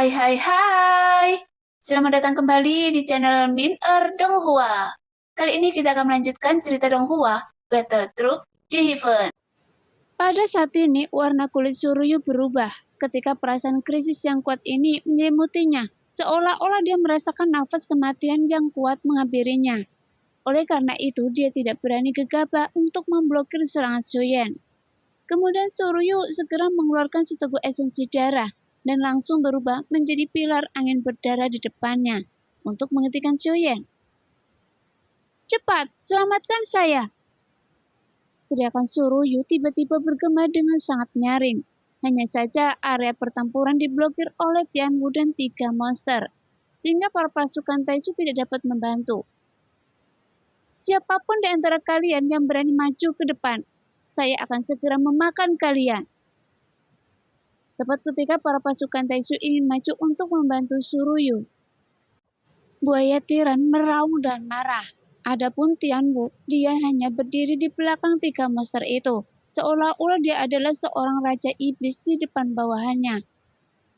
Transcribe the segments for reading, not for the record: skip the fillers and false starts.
Hai hai hai. Selamat datang kembali di channel Min Donghua. Kali ini kita akan melanjutkan cerita Donghua, Battle Troop di Heaven. Pada saat ini warna kulit Suryu berubah ketika perasaan krisis yang kuat ini menyelimutinya, seolah-olah dia merasakan nafas kematian yang kuat menghampirinya. Oleh karena itu dia tidak berani gegabah untuk memblokir serangan Xiuyan. Kemudian Suryu segera mengeluarkan seteguk esensi darah dan langsung berubah menjadi pilar angin berdarah di depannya untuk menghentikan Xiuyan. "Cepat, selamatkan saya!" Teriakan Suryu tiba-tiba bergema dengan sangat nyaring. Hanya saja area pertempuran diblokir oleh Tianwu dan 3 monster, sehingga para pasukan Taisu tidak dapat membantu. "Siapapun di antara kalian yang berani maju ke depan, saya akan segera memakan kalian." Tepat ketika para pasukan Taisu ingin maju untuk membantu Suryu, buaya tiran meraung dan marah. Adapun Tianwu, dia hanya berdiri di belakang 3 monster itu, seolah-olah dia adalah seorang raja iblis di depan bawahannya.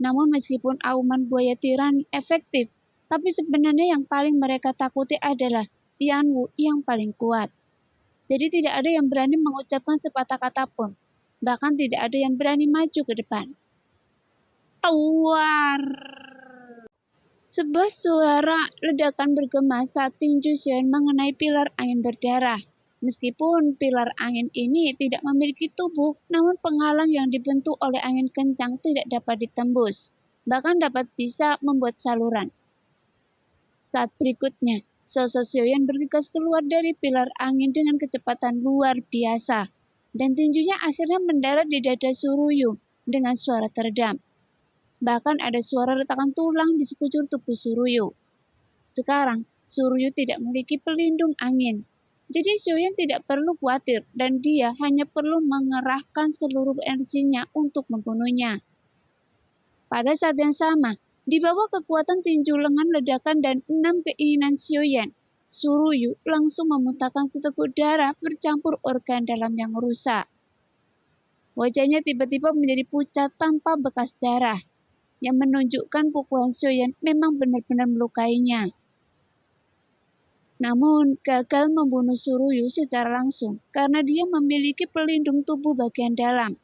Namun meskipun auman buaya tiran efektif, tapi sebenarnya yang paling mereka takuti adalah Tianwu yang paling kuat. Jadi tidak ada yang berani mengucapkan sepatah kata pun, bahkan tidak ada yang berani maju ke depan. Keluar! Sebuah suara ledakan bergema saat tinju Xiuyan mengenai pilar angin berdarah. Meskipun pilar angin ini tidak memiliki tubuh, namun penghalang yang dibentuk oleh angin kencang tidak dapat ditembus, bahkan dapat bisa membuat saluran. Saat berikutnya, sosok Xiuyan bergegas keluar dari pilar angin dengan kecepatan luar biasa, dan tinjunya akhirnya mendarat di dada Suryu dengan suara teredam. Bahkan ada suara retakan tulang di sekujur tubuh Suryu. Sekarang, Suryu tidak memiliki pelindung angin. Jadi Xiuyan tidak perlu khawatir dan dia hanya perlu mengerahkan seluruh energinya untuk membunuhnya. Pada saat yang sama, di bawah kekuatan tinju lengan ledakan dan 6 keinginan Xiuyan, Suryu langsung memuntahkan seteguk darah bercampur organ dalam yang rusak. Wajahnya tiba-tiba menjadi pucat tanpa bekas darah, yang menunjukkan pukulan Xiuyan memang benar-benar melukainya. Namun, gagal membunuh Suryu secara langsung karena dia memiliki pelindung tubuh bagian dalam.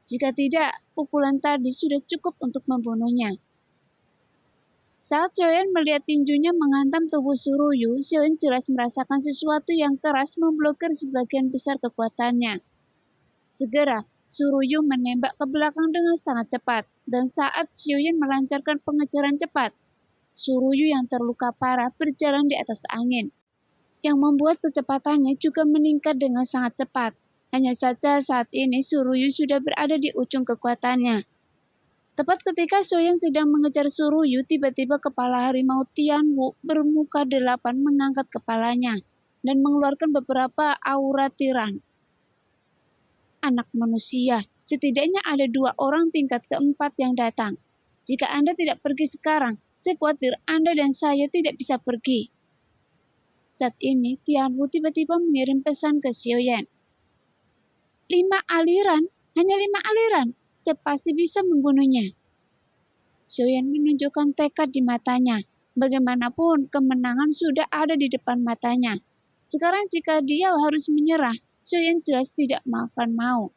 Jika tidak, pukulan tadi sudah cukup untuk membunuhnya. Saat Xiuyan melihat tinjunya menghantam tubuh Suryu, Xiuyan jelas merasakan sesuatu yang keras memblokir sebagian besar kekuatannya. Segera, Suryu menembak ke belakang dengan sangat cepat, dan saat Xiuyan melancarkan pengejaran cepat, Suryu yang terluka parah berjalan di atas angin, yang membuat kecepatannya juga meningkat dengan sangat cepat. Hanya saja saat ini Suryu sudah berada di ujung kekuatannya. Tepat ketika Xiuyan sedang mengejar Suryu, tiba-tiba kepala harimau Tianwu bermuka 8 mengangkat kepalanya dan mengeluarkan beberapa aura tiran. "Anak manusia, setidaknya ada 2 orang tingkat keempat yang datang. Jika Anda tidak pergi sekarang, saya khawatir Anda dan saya tidak bisa pergi." Saat ini, Tianwu tiba-tiba mengirim pesan ke Xiuyan. 5 aliran? Hanya 5 aliran? Saya pasti bisa membunuhnya." Xiuyan menunjukkan tekad di matanya. Bagaimanapun, kemenangan sudah ada di depan matanya. Sekarang jika dia harus menyerah, Xiuyan jelas tidak akan mau.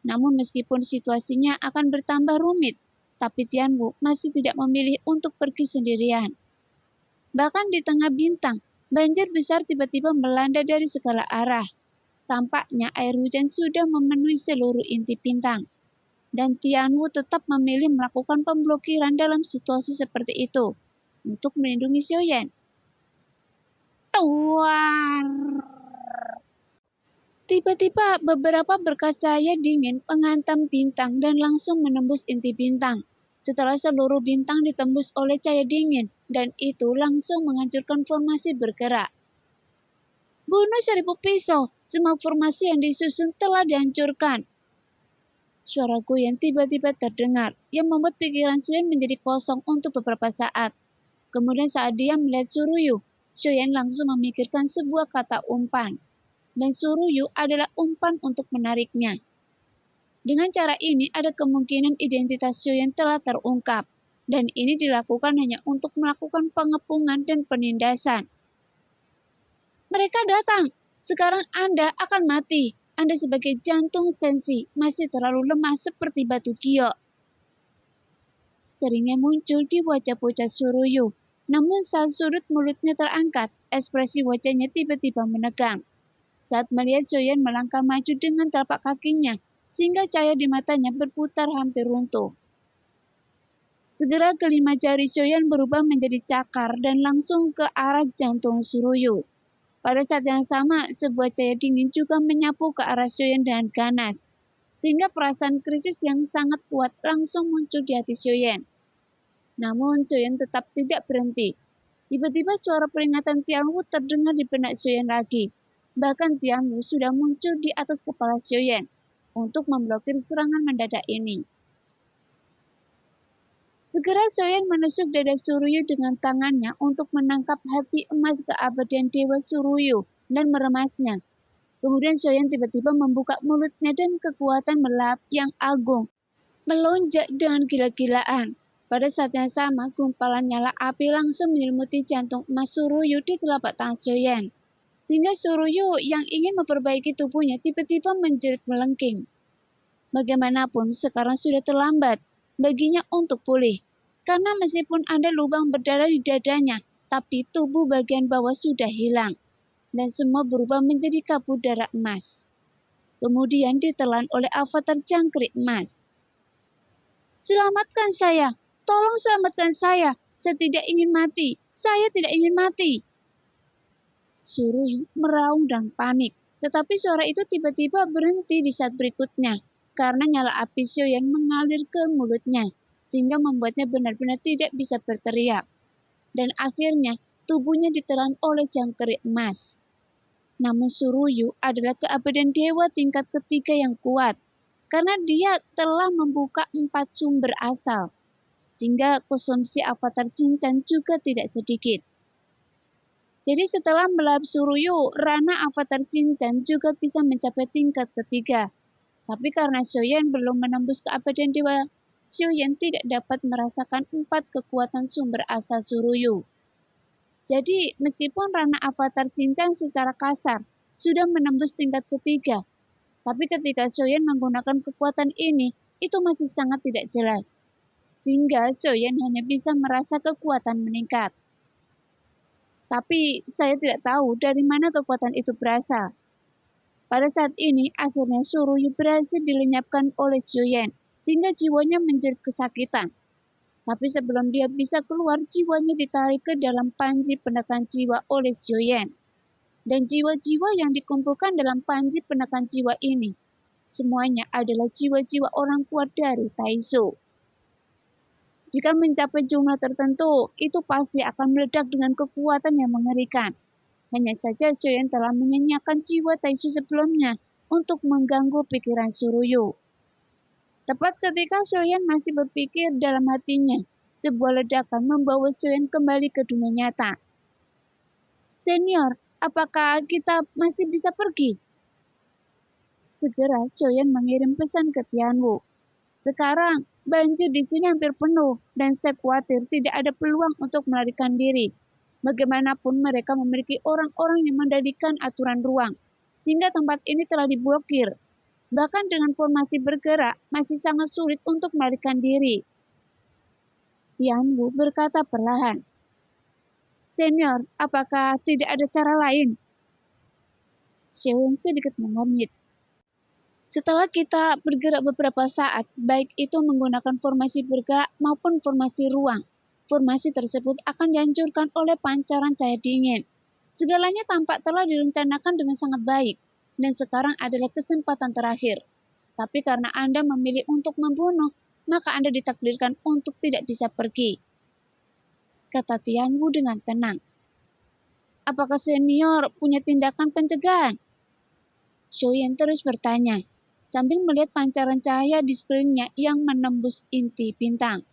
Namun meskipun situasinya akan bertambah rumit, tapi Tianwu masih tidak memilih untuk pergi sendirian. Bahkan di tengah bintang, banjir besar tiba-tiba melanda dari segala arah. Tampaknya air hujan sudah memenuhi seluruh inti bintang. Dan Tianwu tetap memilih melakukan pemblokiran dalam situasi seperti itu untuk melindungi Xiuyan. Keluar! Tiba-tiba beberapa berkas cahaya dingin menghantam bintang dan langsung menembus inti bintang. Setelah seluruh bintang ditembus oleh cahaya dingin, dan itu langsung menghancurkan formasi bergerak. "Bunuh 1000 pisau, semua formasi yang disusun telah dihancurkan." Suara Guyan tiba-tiba terdengar, yang membuat pikiran Xiuyan menjadi kosong untuk beberapa saat. Kemudian saat dia melihat Suryu, Xiuyan langsung memikirkan sebuah kata umpan. Dan Suryu adalah umpan untuk menariknya. Dengan cara ini ada kemungkinan identitas Xiuyan telah terungkap. Dan ini dilakukan hanya untuk melakukan pengepungan dan penindasan. Mereka datang. Sekarang Anda akan mati. Anda sebagai jantung sensi masih terlalu lemah seperti batu giok. Seringnya muncul di wajah bocah Suruyu. Namun saat sudut mulutnya terangkat, ekspresi wajahnya tiba-tiba menegang. Saat melihat Soyen melangkah maju dengan telapak kakinya, sehingga cahaya di matanya berputar hampir runtuh. Segera kelima jari Soyen berubah menjadi cakar dan langsung ke arah jantung Suruyu. Pada saat yang sama, sebuah cahaya dingin juga menyapu ke arah Soyen dengan ganas, sehingga perasaan krisis yang sangat kuat langsung muncul di hati Soyen. Namun Soyen tetap tidak berhenti. Tiba-tiba suara peringatan Tianwu terdengar di benak Soyen lagi. Bahkan Tianwu sudah muncul di atas kepala Soyen untuk memblokir serangan mendadak ini. Segera Soyen menusuk dada Suruyu dengan tangannya untuk menangkap hati emas keabadian Dewa Suruyu dan meremasnya. Kemudian Soyen tiba-tiba membuka mulutnya dan kekuatan melahap yang agung melonjak dengan gila-gilaan. Pada saat yang sama, gumpalan nyala api langsung menyelimuti jantung emas Suruyu di telapak tangan Soyen. Sehingga Suruyu yang ingin memperbaiki tubuhnya tiba-tiba menjerit melengking. Bagaimanapun sekarang sudah terlambat baginya untuk pulih. Karena meskipun ada lubang berdarah di dadanya, tapi tubuh bagian bawah sudah hilang. Dan semua berubah menjadi kabut darah emas. Kemudian ditelan oleh avatar jangkrik emas. Selamatkan saya! Tolong selamatkan saya! Saya tidak ingin mati! Saya tidak ingin mati! Suruyu meraung dan panik. Tetapi suara itu tiba-tiba berhenti di saat berikutnya. Karena nyala api Soyen mengalir ke mulutnya, sehingga membuatnya benar-benar tidak bisa berteriak. Dan akhirnya, tubuhnya ditelan oleh jangkrik emas. Namun Suruyu adalah keabadian dewa tingkat ketiga yang kuat, karena dia telah membuka 4 sumber asal, sehingga konsumsi avatar Cinchan juga tidak sedikit. Jadi setelah melahap Suruyu, Rana avatar Cinchan juga bisa mencapai tingkat ketiga. Tapi karena Soyen belum menembus keabadian dewa, Soyen tidak dapat merasakan 4 kekuatan sumber asal Suruyu. Jadi meskipun Rana avatar Cinchan secara kasar sudah menembus tingkat ketiga, tapi ketika Soyen menggunakan kekuatan ini, itu masih sangat tidak jelas. Sehingga Soyen hanya bisa merasa kekuatan meningkat. Tapi saya tidak tahu dari mana kekuatan itu berasal. Pada saat ini, akhirnya Suruyu berhasil dilenyapkan oleh Soyen, sehingga jiwanya menjerit kesakitan. Tapi sebelum dia bisa keluar, jiwanya ditarik ke dalam panji penekan jiwa oleh Soyen. Dan jiwa-jiwa yang dikumpulkan dalam panji penekan jiwa ini, semuanya adalah jiwa-jiwa orang kuat dari Taizu. Jika mencapai jumlah tertentu, itu pasti akan meledak dengan kekuatan yang mengerikan. Hanya saja Soyen telah menyanyiakan jiwa Taizu sebelumnya untuk mengganggu pikiran Suruyu. Tepat ketika Soyen masih berpikir dalam hatinya, sebuah ledakan membawa Soyen kembali ke dunia nyata. Senior, apakah kita masih bisa pergi? Segera Soyen mengirim pesan ke Tianwu. Sekarang, banjir di sini hampir penuh dan saya khawatir tidak ada peluang untuk melarikan diri. Bagaimanapun mereka memiliki orang-orang yang mendadikan aturan ruang, sehingga tempat ini telah diblokir. Bahkan dengan formasi bergerak, masih sangat sulit untuk melarikan diri. Tianwu berkata perlahan. Senior, apakah tidak ada cara lain? Soyen sedikit mengernyit. Setelah kita bergerak beberapa saat, baik itu menggunakan formasi bergerak maupun formasi ruang, formasi tersebut akan dihancurkan oleh pancaran cahaya dingin. Segalanya tampak telah direncanakan dengan sangat baik, dan sekarang adalah kesempatan terakhir. Tapi karena Anda memilih untuk membunuh, maka Anda ditakdirkan untuk tidak bisa pergi. Kata Tianwu dengan tenang. Apakah senior punya tindakan pencegahan? Soyen terus bertanya, sambil melihat pancaran cahaya di sekelilingnya yang menembus inti bintang.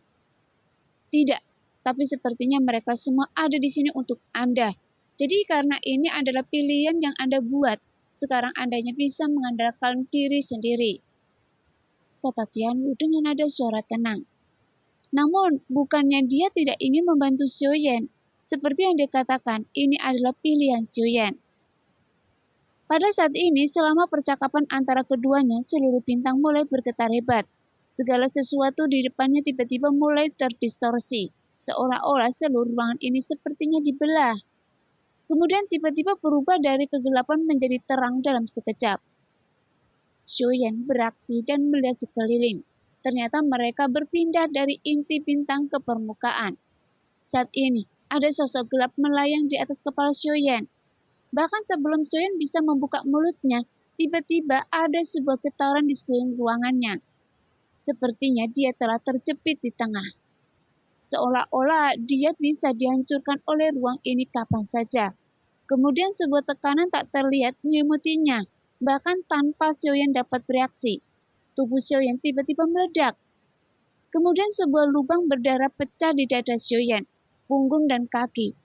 Tidak, tapi sepertinya mereka semua ada di sini untuk Anda. Jadi karena ini adalah pilihan yang Anda buat, sekarang Anda hanya bisa mengandalkan diri sendiri. Kata Tianwu dengan nada suara tenang. Namun, bukannya dia tidak ingin membantu Xiaoyan. Seperti yang dikatakan, ini adalah pilihan Xiaoyan. Pada saat ini, selama percakapan antara keduanya, seluruh bintang mulai bergetar hebat. Segala sesuatu di depannya tiba-tiba mulai terdistorsi, seolah-olah seluruh ruangan ini sepertinya dibelah. Kemudian tiba-tiba berubah dari kegelapan menjadi terang dalam sekejap. Xiaoyan beraksi dan melihat sekeliling. Ternyata mereka berpindah dari inti bintang ke permukaan. Saat ini, ada sosok gelap melayang di atas kepala Xiaoyan. Bahkan sebelum Xiaoyan bisa membuka mulutnya, tiba-tiba ada sebuah getaran di sekeliling ruangannya. Sepertinya dia telah terjepit di tengah. Seolah-olah dia bisa dihancurkan oleh ruang ini kapan saja. Kemudian sebuah tekanan tak terlihat menyelimutinnya. Bahkan tanpa Xiaoyan dapat bereaksi, tubuh Xiaoyan tiba-tiba meledak. Kemudian sebuah lubang berdarah pecah di dada Xiaoyan, punggung dan kaki.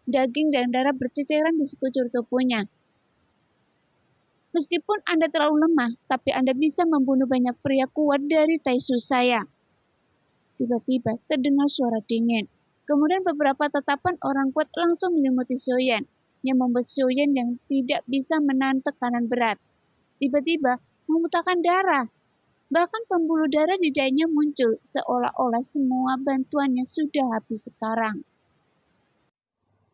Daging dan darah berceceran di sekujur tubuhnya. Meskipun Anda terlalu lemah, tapi Anda bisa membunuh banyak pria kuat dari Taisu saya. Tiba-tiba terdengar suara dingin. Kemudian beberapa tatapan orang kuat langsung menyelimuti Xiaoyan, yang membuat Xiaoyan yang tidak bisa menahan tekanan berat. Tiba-tiba memuntahkan darah. Bahkan pembuluh darah di dadanya muncul, seolah-olah semua bantuannya sudah habis sekarang.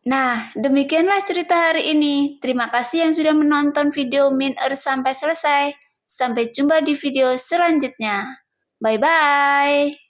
Nah, demikianlah cerita hari ini. Terima kasih yang sudah menonton video Min Earth sampai selesai. Sampai jumpa di video selanjutnya. Bye-bye.